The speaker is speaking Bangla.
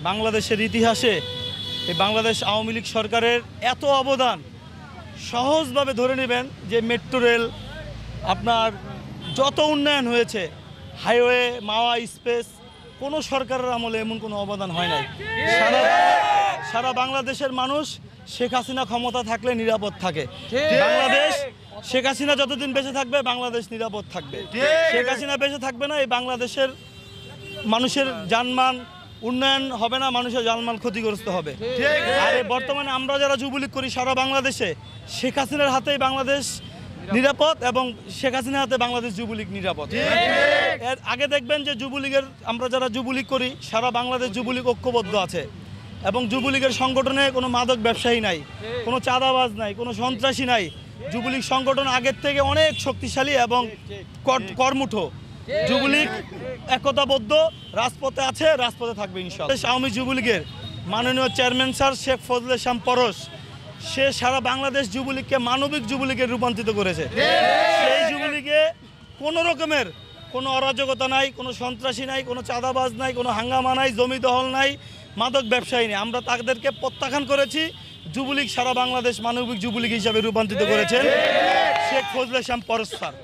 বাংলাদেশের ইতিহাসে এই বাংলাদেশ আওয়ামী লীগ সরকারের এত অবদান সহজভাবে ধরে নেবেন যে মেট্রো রেল, আপনার যত উন্নয়ন হয়েছে, হাইওয়ে, মাওয়া, স্পেস, কোনো সরকারের আমলে এমন কোনো অবদান হয় নাই। সারা বাংলাদেশের মানুষ শেখ হাসিনা ক্ষমতা থাকলে নিরাপদ থাকে। বাংলাদেশ, শেখ হাসিনা যতদিন বেঁচে থাকবে বাংলাদেশ নিরাপদ থাকবে। শেখ হাসিনা বেঁচে থাকবে না, এই বাংলাদেশের মানুষের জানমাল উন্নয়ন হবে না, মানুষের জানমাল ক্ষতিগ্রস্ত হবে। আর বর্তমানে আমরা যারা যুবলীগ করি সারা বাংলাদেশে, শেখ হাসিনার হাতেই বাংলাদেশ নিরাপদ এবং শেখ হাসিনার হাতে বাংলাদেশ যুবলীগ নিরাপদ। এর আগে দেখবেন যে যুবলীগের, আমরা যারা যুবলীগ করি সারা বাংলাদেশ যুবলীগ ঐক্যবদ্ধ আছে এবং যুবলীগের সংগঠনে কোনো মাদক ব্যবসায়ী নাই, কোনো চাঁদাবাজ নাই, কোনো সন্ত্রাসী নাই। যুবলীগ সংগঠন আগের থেকে অনেক শক্তিশালী এবং কর্মঠ। যুবলীগ একতাবদ্ধ, রাজপথে আছে, রাজপথে থাকবে ইনশাআল্লাহ। আওয়ামী যুবলীগের মাননীয় চেয়ারম্যান স্যার শেখ ফজলে শাম পরশ, সে সারা বাংলাদেশ যুবলীগকে মানবিক যুবলীগে রূপান্তরিত করেছে। সেই যুবলীগে কোনো রকমের কোনো অরাজকতা নাই, কোনো সন্ত্রাসী নাই, কোনো চাঁদাবাজ নাই, কোনো হাঙ্গামা নাই, জমি দখল নাই, মাদক ব্যবসায়ী নেই। আমরা তাদেরকে প্রত্যাখ্যান করেছি। যুবলীগ সারা বাংলাদেশ মানবিক যুবলীগ হিসাবে রূপান্তরিত করেছেন শেখ ফজলে শাম পরশ স্যার।